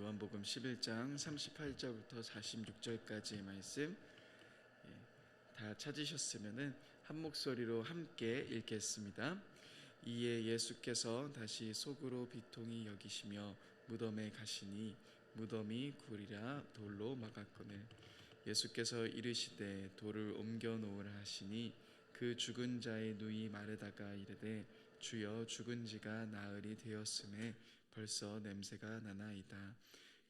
요한복음 11장 38절부터 46절까지의 말씀 다 찾으셨으면 한 목소리로 함께 읽겠습니다. 이에 예수께서 다시 속으로 비통히 여기시며 무덤에 가시니 무덤이 굴이라 돌로 막았거늘 예수께서 이르시되 돌을 옮겨 놓으라 하시니 그 죽은 자의 누이 마르다가 이르되 주여 죽은 지가 나흘이 되었음에 벌써 냄새가 나나이다.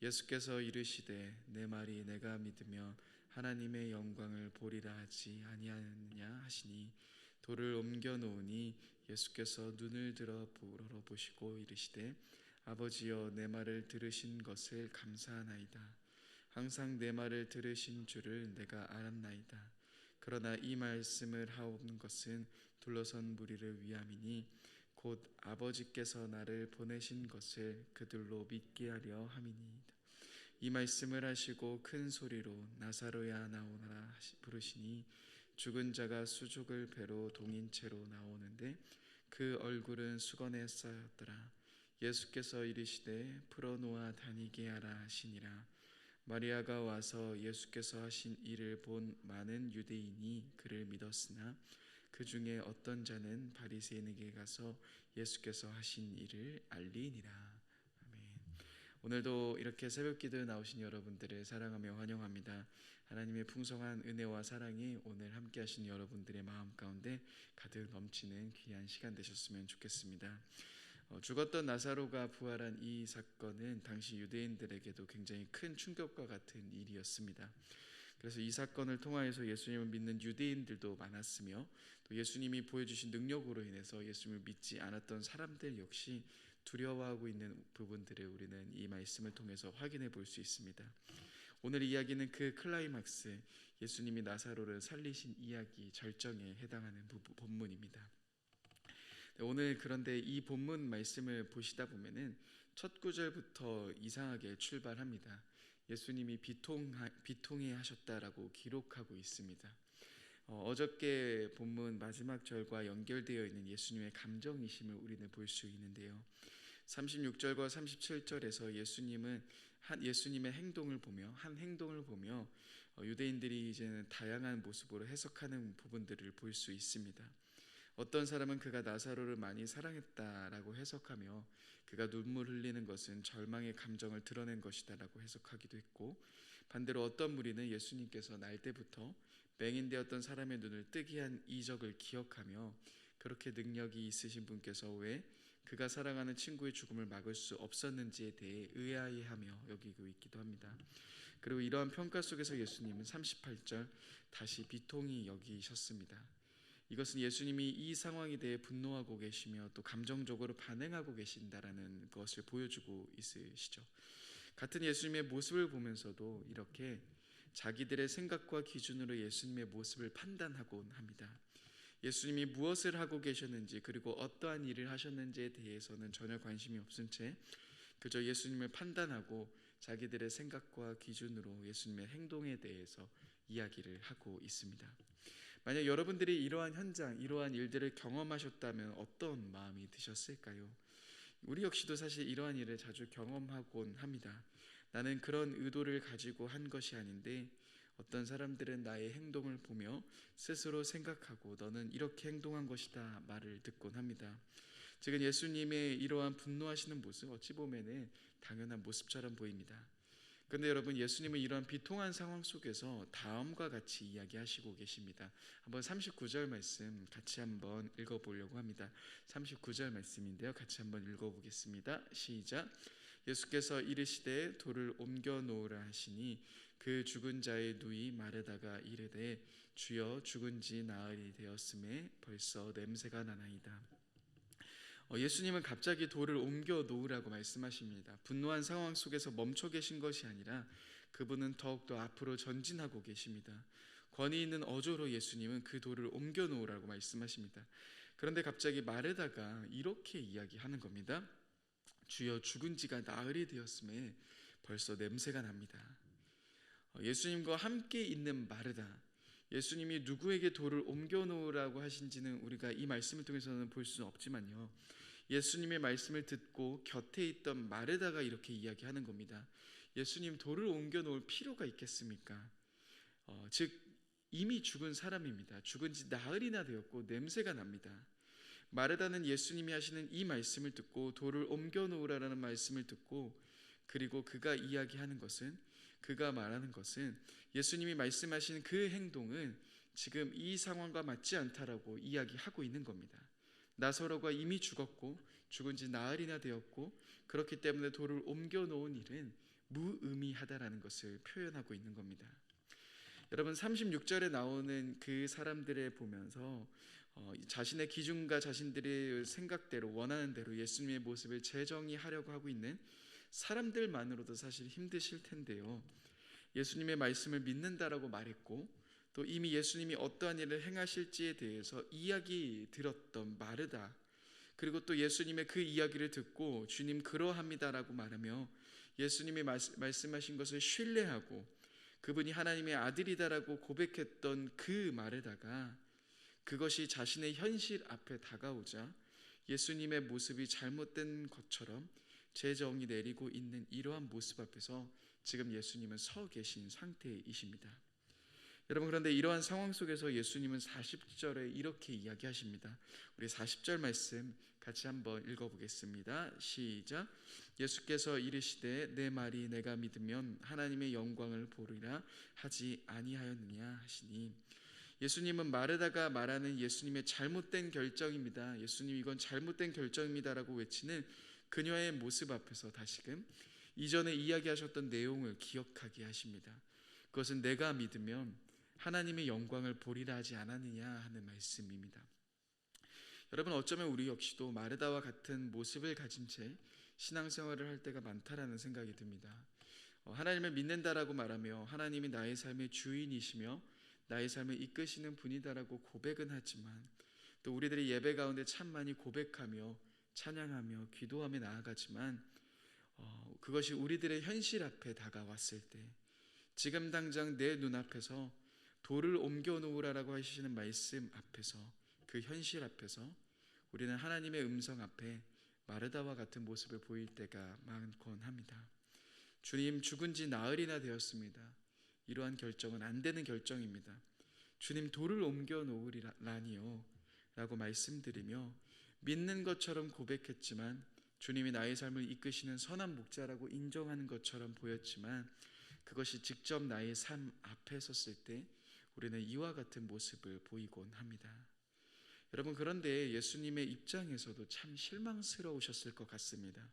예수께서 이르시되 내 말이 내가 믿으면 하나님의 영광을 보리라 하지 아니하느냐 하시니 돌을 옮겨 놓으니 예수께서 눈을 들어 보시고 이르시되 아버지여 내 말을 들으신 것을 감사하나이다. 항상 내 말을 들으신 줄을 내가 알았나이다. 그러나 이 말씀을 하옵는 것은 둘러선 무리를 위함이니 곧 아버지께서 나를 보내신 것을 그들로 믿게 하려 함이니이다. 이 말씀을 하시고 큰 소리로 나사로야 나오너라 부르시니 죽은 자가 수족을 배로 동인 채로 나오는데 그 얼굴은 수건에 쌓였더라. 예수께서 이르시되 풀어놓아 다니게 하라 하시니라. 마리아가 와서 예수께서 하신 일을 본 많은 유대인이 그를 믿었으나 그 중에 어떤 자는 바리새인에게 가서 예수께서 하신 일을 알리니라. 아멘. 오늘도 이렇게 새벽기도에 나오신 여러분들을 사랑하며 환영합니다. 하나님의 풍성한 은혜와 사랑이 오늘 함께 하신 여러분들의 마음 가운데 가득 넘치는 귀한 시간 되셨으면 좋겠습니다. 죽었던 나사로가 부활한 이 사건은 당시 유대인들에게도 굉장히 큰 충격과 같은 일이었습니다. 그래서 이 사건을 통하여서 예수님을 믿는 유대인들도 많았으며 또 예수님이 보여주신 능력으로 인해서 예수님을 믿지 않았던 사람들 역시 두려워하고 있는 부분들을 우리는 이 말씀을 통해서 확인해 볼 수 있습니다. 오늘 이야기는 그 클라이막스, 예수님이 나사로를 살리신 이야기 절정에 해당하는 본문입니다. 오늘 그런데 이 본문 말씀을 보시다 보면은 첫 구절부터 이상하게 출발합니다. 예수님이 비통해 하셨다라고 기록하고 있습니다. 어저께 본문 마지막 절과 연결되어 있는 예수님의 감정이심을 우리는 볼 수 있는데요. 36절과 37절에서 예수님의 행동을 보며 유대인들이 이제는 다양한 모습으로 해석하는 부분들을 볼 수 있습니다. 어떤 사람은 그가 나사로를 많이 사랑했다라고 해석하며 그가 눈물 흘리는 것은 절망의 감정을 드러낸 것이다라고 해석하기도 했고, 반대로 어떤 무리는 예수님께서 날 때부터 맹인되었던 사람의 눈을 뜨게 한 이적을 기억하며 그렇게 능력이 있으신 분께서 왜 그가 사랑하는 친구의 죽음을 막을 수 없었는지에 대해 의아해하며 여기고 있기도 합니다. 그리고 이러한 평가 속에서 예수님은 38절 다시 비통히 여기셨습니다. 이것은 예수님이 이 상황에 대해 분노하고 계시며 또 감정적으로 반응하고 계신다라는 것을 보여주고 있으시죠. 같은 예수님의 모습을 보면서도 이렇게 자기들의 생각과 기준으로 예수님의 모습을 판단하곤 합니다. 예수님이 무엇을 하고 계셨는지 그리고 어떠한 일을 하셨는지에 대해서는 전혀 관심이 없은 채 그저 예수님을 판단하고 자기들의 생각과 기준으로 예수님의 행동에 대해서 이야기를 하고 있습니다. 만약 여러분들이 이러한 현장, 이러한 일들을 경험하셨다면 어떤 마음이 드셨을까요? 우리 역시도 사실 이러한 일을 자주 경험하곤 합니다. 나는 그런 의도를 가지고 한 것이 아닌데 어떤 사람들은 나의 행동을 보며 스스로 생각하고 너는 이렇게 행동한 것이다 말을 듣곤 합니다. 지금 예수님의 이러한 분노하시는 모습 어찌 보면은 당연한 모습처럼 보입니다. 그런데 여러분, 예수님은 이러한 비통한 상황 속에서 다음과 같이 이야기하시고 계십니다. 한번 39절 말씀 같이 한번 읽어보려고 합니다. 39절 말씀인데요, 같이 한번 읽어보겠습니다. 시작. 예수께서 이르시되 돌을 옮겨 놓으라 하시니 그 죽은 자의 누이 마르다가 이르되 주여 죽은 지 나흘이 되었음에 벌써 냄새가 나나이다. 예수님은 갑자기 돌을 옮겨 놓으라고 말씀하십니다. 분노한 상황 속에서 멈춰 계신 것이 아니라 그분은 더욱더 앞으로 전진하고 계십니다. 권위 있는 어조로 예수님은 그 돌을 옮겨 놓으라고 말씀하십니다. 그런데 갑자기 마르다가 이렇게 이야기하는 겁니다. 주여 죽은 지가 나흘이 되었음에 벌써 냄새가 납니다. 예수님과 함께 있는 마르다, 예수님이 누구에게 돌을 옮겨 놓으라고 하신지는 우리가 이 말씀을 통해서는 볼 수는 없지만요, 예수님의 말씀을 듣고 곁에 있던 마르다가 이렇게 이야기하는 겁니다. 예수님, 돌을 옮겨 놓을 필요가 있겠습니까? 즉 이미 죽은 사람입니다. 죽은 지 나흘이나 되었고 냄새가 납니다. 마르다는 예수님이 하시는 이 말씀을 듣고 돌을 옮겨 놓으라는 말씀을 듣고, 그리고 그가 이야기하는 것은, 그가 말하는 것은, 예수님이 말씀하신 그 행동은 지금 이 상황과 맞지 않다라고 이야기하고 있는 겁니다. 나사로가 이미 죽었고 죽은 지 나흘이나 되었고, 그렇기 때문에 돌을 옮겨 놓은 일은 무의미하다라는 것을 표현하고 있는 겁니다. 여러분, 36절에 나오는 그 사람들을 보면서 자신의 기준과 자신들의 생각대로, 원하는 대로 예수님의 모습을 재정의하려고 하고 있는 사람들만으로도 사실 힘드실 텐데요, 예수님의 말씀을 믿는다라고 말했고 또 이미 예수님이 어떠한 일을 행하실지에 대해서 이야기 들었던 마르다, 그리고 또 예수님의 그 이야기를 듣고 주님 그러합니다라고 말하며 예수님이 말씀하신 것을 신뢰하고 그분이 하나님의 아들이다라고 고백했던 그 마르다가, 그것이 자신의 현실 앞에 다가오자 예수님의 모습이 잘못된 것처럼 재정이 내리고 있는 이러한 모습 앞에서 지금 예수님은 서 계신 상태이십니다. 여러분, 그런데 이러한 상황 속에서 예수님은 40절에 이렇게 이야기하십니다. 우리 40절 말씀 같이 한번 읽어보겠습니다. 시작. 예수께서 이르시되 내 말이 내가 믿으면 하나님의 영광을 보리라 하지 아니하였느냐 하시니, 예수님은 마르다가 말하는 예수님의 잘못된 결정입니다, 예수님 이건 잘못된 결정입니다라고 외치는 그녀의 모습 앞에서 다시금 이전에 이야기하셨던 내용을 기억하게 하십니다. 그것은 내가 믿으면 하나님의 영광을 보리라 하지 않았느냐 하는 말씀입니다. 여러분, 어쩌면 우리 역시도 마르다와 같은 모습을 가진 채 신앙생활을 할 때가 많다라는 생각이 듭니다. 하나님을 믿는다라고 말하며 하나님이 나의 삶의 주인이시며 나의 삶을 이끄시는 분이다라고 고백은 하지만, 또 우리들이 예배 가운데 참 많이 고백하며 찬양하며 기도하며 나아가지만 그것이 우리들의 현실 앞에 다가왔을 때, 지금 당장 내 눈앞에서 돌을 옮겨 놓으라라고 하시는 말씀 앞에서, 그 현실 앞에서 우리는 하나님의 음성 앞에 마르다와 같은 모습을 보일 때가 많곤 합니다. 주님, 죽은 지 나흘이나 되었습니다. 이러한 결정은 안 되는 결정입니다. 주님, 돌을 옮겨 놓으리라니요 라고 말씀드리며 믿는 것처럼 고백했지만, 주님이 나의 삶을 이끄시는 선한 목자라고 인정하는 것처럼 보였지만, 그것이 직접 나의 삶 앞에 섰을 때 우리는 이와 같은 모습을 보이곤 합니다. 여러분, 그런데 예수님의 입장에서도 참 실망스러우셨을 것 같습니다.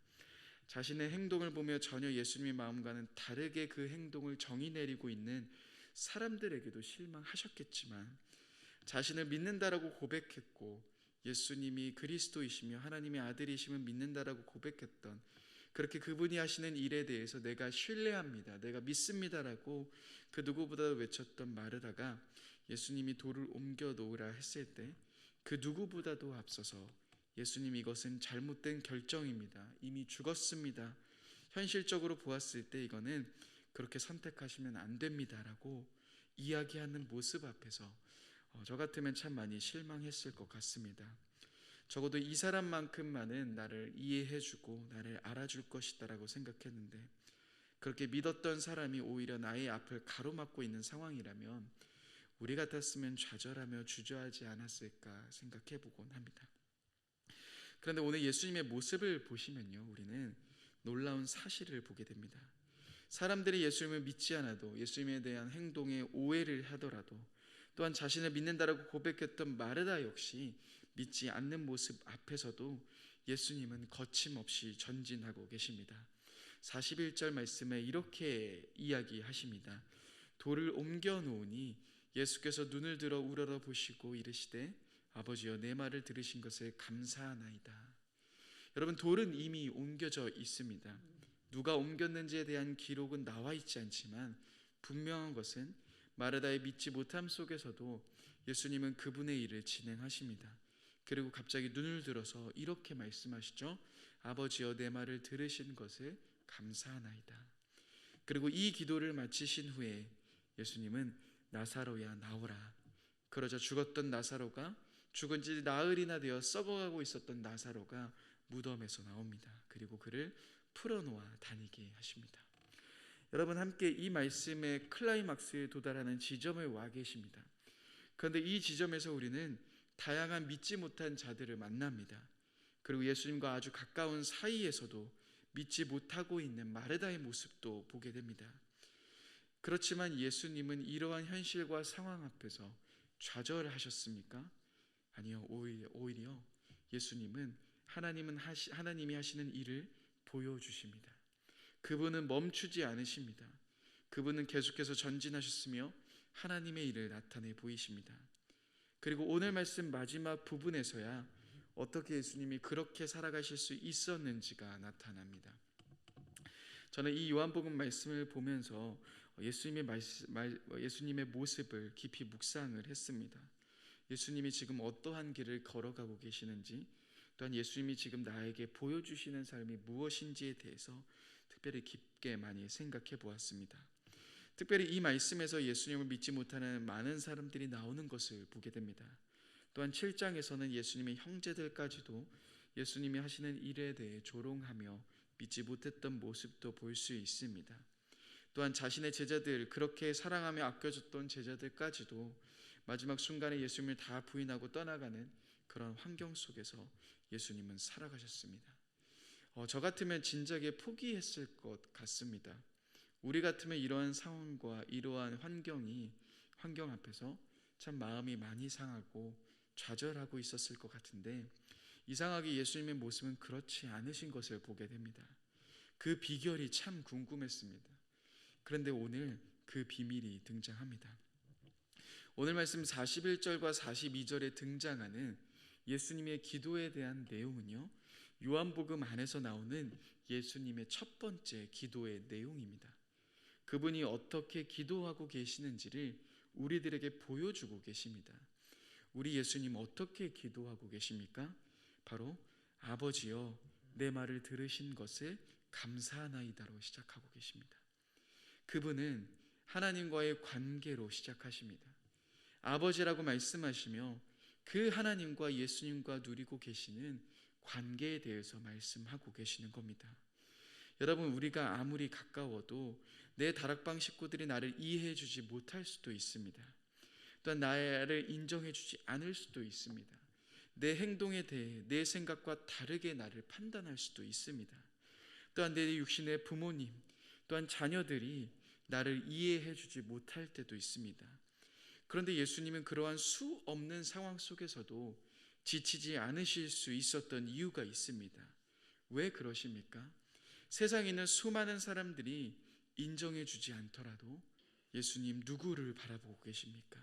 자신의 행동을 보며 전혀 예수님의 마음과는 다르게 그 행동을 정의 내리고 있는 사람들에게도 실망하셨겠지만, 자신을 믿는다라고 고백했고 예수님이 그리스도이시며 하나님의 아들이심을 믿는다라고 고백했던, 그렇게 그분이 하시는 일에 대해서 내가 신뢰합니다, 내가 믿습니다라고 그 누구보다도 외쳤던 마르다가 예수님이 돌을 옮겨 놓으라 했을 때 그 누구보다도 앞서서 예수님, 이것은 잘못된 결정입니다, 이미 죽었습니다, 현실적으로 보았을 때 이거는 그렇게 선택하시면 안 됩니다라고 이야기하는 모습 앞에서 저 같으면 참 많이 실망했을 것 같습니다. 적어도 이 사람만큼만은 나를 이해해주고 나를 알아줄 것이다라고 생각했는데, 그렇게 믿었던 사람이 오히려 나의 앞을 가로막고 있는 상황이라면 우리 같았으면 좌절하며 주저하지 않았을까 생각해 보곤 합니다. 그런데 오늘 예수님의 모습을 보시면요, 우리는 놀라운 사실을 보게 됩니다. 사람들이 예수님을 믿지 않아도, 예수님에 대한 행동에 오해를 하더라도, 또한 자신을 믿는다라고 고백했던 마르다 역시 믿지 않는 모습 앞에서도 예수님은 거침없이 전진하고 계십니다. 41절 말씀에 이렇게 이야기하십니다. 돌을 옮겨 놓으니 예수께서 눈을 들어 우러러 보시고 이르시되 아버지여, 내 말을 들으신 것을 감사하나이다. 여러분, 돌은 이미 옮겨져 있습니다. 누가 옮겼는지에 대한 기록은 나와 있지 않지만 분명한 것은 마르다의 믿지 못함 속에서도 예수님은 그분의 일을 진행하십니다. 그리고 갑자기 눈을 들어서 이렇게 말씀하시죠. 아버지여, 내 말을 들으신 것을 감사하나이다. 그리고 이 기도를 마치신 후에 예수님은 나사로야, 나오라. 그러자 죽었던 나사로가, 죽은 지 나흘이나 되어 썩어가고 있었던 나사로가 무덤에서 나옵니다. 그리고 그를 풀어놓아 다니게 하십니다. 여러분, 함께 이 말씀의 클라이막스에 도달하는 지점에 와 계십니다. 그런데 이 지점에서 우리는 다양한 믿지 못한 자들을 만납니다. 그리고 예수님과 아주 가까운 사이에서도 믿지 못하고 있는 마르다의 모습도 보게 됩니다. 그렇지만 예수님은 이러한 현실과 상황 앞에서 좌절하셨습니까? 아니요, 오히려 예수님은 하나님이 하시는 일을 보여주십니다. 그분은 멈추지 않으십니다. 그분은 계속해서 전진하셨으며 하나님의 일을 나타내 보이십니다. 그리고 오늘 말씀 마지막 부분에서야 어떻게 예수님이 그렇게 살아가실 수 있었는지가 나타납니다. 저는 이 요한복음 말씀을 보면서 예수님의 모습을 깊이 묵상을 했습니다. 예수님이 지금 어떠한 길을 걸어가고 계시는지, 또한 예수님이 지금 나에게 보여주시는 삶이 무엇인지에 대해서 특별히 깊게 많이 생각해 보았습니다. 특별히 이 말씀에서 예수님을 믿지 못하는 많은 사람들이 나오는 것을 보게 됩니다. 또한 7장에서는 예수님의 형제들까지도 예수님이 하시는 일에 대해 조롱하며 믿지 못했던 모습도 볼 수 있습니다. 또한 자신의 제자들, 그렇게 사랑하며 아껴줬던 제자들까지도 마지막 순간에 예수님을 다 부인하고 떠나가는 그런 환경 속에서 예수님은 살아가셨습니다. 저 같으면 진작에 포기했을 것 같습니다. 우리 같으면 이러한 상황과 이러한 환경 앞에서 참 마음이 많이 상하고 좌절하고 있었을 것 같은데, 이상하게 예수님의 모습은 그렇지 않으신 것을 보게 됩니다. 그 비결이 참 궁금했습니다. 그런데 오늘 그 비밀이 등장합니다. 오늘 말씀 41절과 42절에 등장하는 예수님의 기도에 대한 내용은요, 요한복음 안에서 나오는 예수님의 첫 번째 기도의 내용입니다. 그분이 어떻게 기도하고 계시는지를 우리들에게 보여주고 계십니다. 우리 예수님 어떻게 기도하고 계십니까? 바로 아버지여 내 말을 들으신 것을 감사하나이다로 시작하고 계십니다. 그분은 하나님과의 관계로 시작하십니다. 아버지라고 말씀하시며 그 하나님과 예수님과 누리고 계시는 관계에 대해서 말씀하고 계시는 겁니다. 여러분, 우리가 아무리 가까워도 내 다락방 식구들이 나를 이해해 주지 못할 수도 있습니다. 또한 나를 인정해 주지 않을 수도 있습니다. 내 행동에 대해 내 생각과 다르게 나를 판단할 수도 있습니다. 또한 내 육신의 부모님, 또한 자녀들이 나를 이해해 주지 못할 때도 있습니다. 그런데 예수님은 그러한 수 없는 상황 속에서도 지치지 않으실 수 있었던 이유가 있습니다. 왜 그러십니까? 세상에 있는 수많은 사람들이 인정해 주지 않더라도 예수님 누구를 바라보고 계십니까?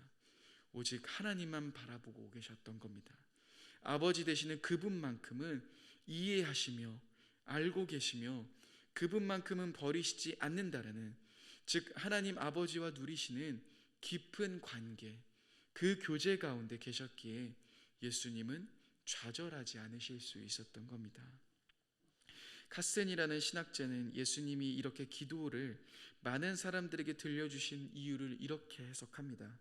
오직 하나님만 바라보고 계셨던 겁니다. 아버지 되시는 그분만큼은 이해하시며 알고 계시며 그분만큼은 버리시지 않는다라는, 즉 하나님 아버지와 누리시는 깊은 관계, 그 교제 가운데 계셨기에 예수님은 좌절하지 않으실 수 있었던 겁니다. 카센이라는 신학자는 예수님이 이렇게 기도를 많은 사람들에게 들려주신 이유를 이렇게 해석합니다.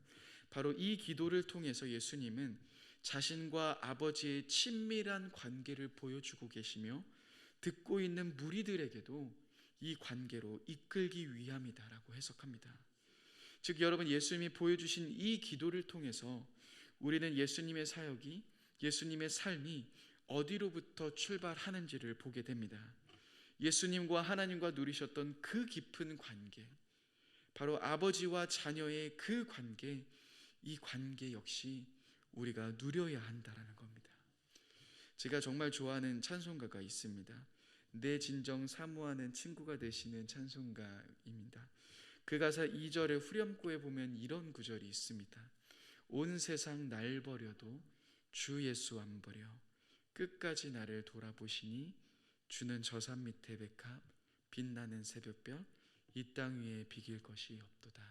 바로 이 기도를 통해서 예수님은 자신과 아버지의 친밀한 관계를 보여주고 계시며 듣고 있는 무리들에게도 이 관계로 이끌기 위함이다라고 해석합니다. 즉 여러분, 예수님이 보여주신 이 기도를 통해서 우리는 예수님의 사역이, 예수님의 삶이 어디로부터 출발하는지를 보게 됩니다. 예수님과 하나님과 누리셨던 그 깊은 관계, 바로 아버지와 자녀의 그 관계, 이 관계 역시 우리가 누려야 한다는 겁니다. 제가 정말 좋아하는 찬송가가 있습니다. 내 진정 사모하는 친구가 되시는 찬송가입니다. 그 가사 2절의 후렴구에 보면 이런 구절이 있습니다. 온 세상 날 버려도 주 예수 안 버려 끝까지 나를 돌아보시니 주는 저 산 밑에 백합 빛나는 새벽별 이 땅 위에 비길 것이 없도다.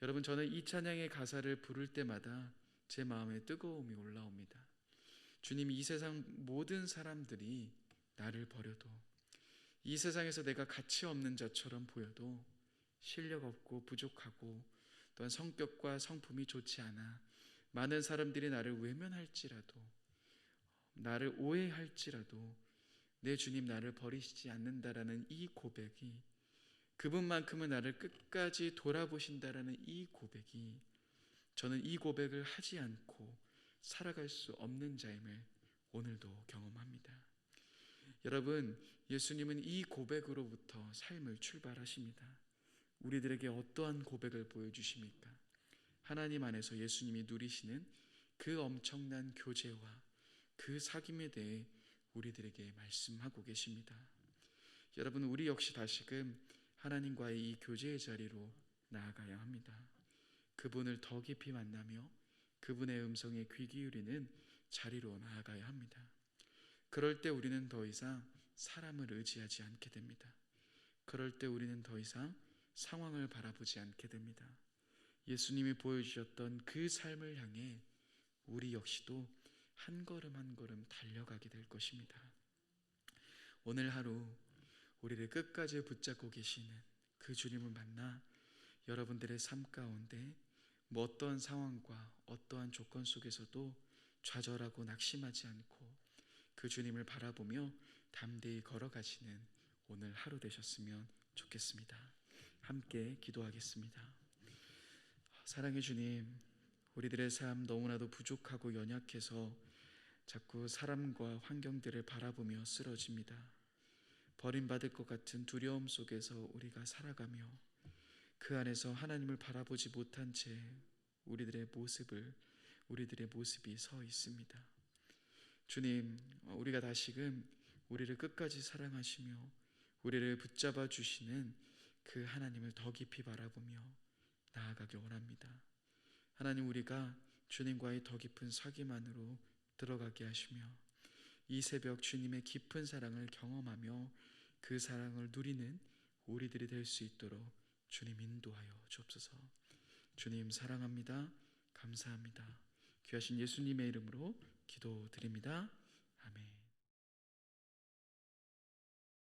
여러분, 저는 이 찬양의 가사를 부를 때마다 제 마음에 뜨거움이 올라옵니다. 주님이 이 세상 모든 사람들이 나를 버려도, 이 세상에서 내가 가치 없는 자처럼 보여도, 실력 없고 부족하고 또한 성격과 성품이 좋지 않아 많은 사람들이 나를 외면할지라도, 나를 오해할지라도 내 주님 나를 버리시지 않는다라는 이 고백이, 그분만큼은 나를 끝까지 돌아보신다라는 이 고백이, 저는 이 고백을 하지 않고 살아갈 수 없는 자임을 오늘도 경험합니다. 여러분, 예수님은 이 고백으로부터 삶을 출발하십니다. 우리들에게 어떠한 고백을 보여주십니까? 하나님 안에서 예수님이 누리시는 그 엄청난 교제와 그 사귐에 대해 우리들에게 말씀하고 계십니다. 여러분, 우리 역시 다시금 하나님과의 이 교제의 자리로 나아가야 합니다. 그분을 더 깊이 만나며 그분의 음성에 귀 기울이는 자리로 나아가야 합니다. 그럴 때 우리는 더 이상 사람을 의지하지 않게 됩니다. 그럴 때 우리는 더 이상 상황을 바라보지 않게 됩니다. 예수님이 보여주셨던 그 삶을 향해 우리 역시도 한 걸음 한 걸음 달려가게 될 것입니다. 오늘 하루 우리를 끝까지 붙잡고 계시는 그 주님을 만나 여러분들의 삶 가운데 어떠한 상황과 어떠한 조건 속에서도 좌절하고 낙심하지 않고 그 주님을 바라보며 담대히 걸어가시는 오늘 하루 되셨으면 좋겠습니다. 함께 기도하겠습니다. 사랑의 주님, 우리들의 삶 너무나도 부족하고 연약해서 자꾸 사람과 환경들을 바라보며 쓰러집니다. 버림받을 것 같은 두려움 속에서 우리가 살아가며 그 안에서 하나님을 바라보지 못한 채 우리들의 모습이 서 있습니다. 주님, 우리가 다시금 우리를 끝까지 사랑하시며 우리를 붙잡아 주시는 그 하나님을 더 깊이 바라보며 나아가길 원합니다. 하나님, 우리가 주님과의 더 깊은 사귐 안으로 들어가게 하시며 이 새벽 주님의 깊은 사랑을 경험하며 그 사랑을 누리는 우리들이 될 수 있도록 주님 인도하여 주옵소서. 주님 사랑합니다. 감사합니다. 귀하신 예수님의 이름으로 기도드립니다.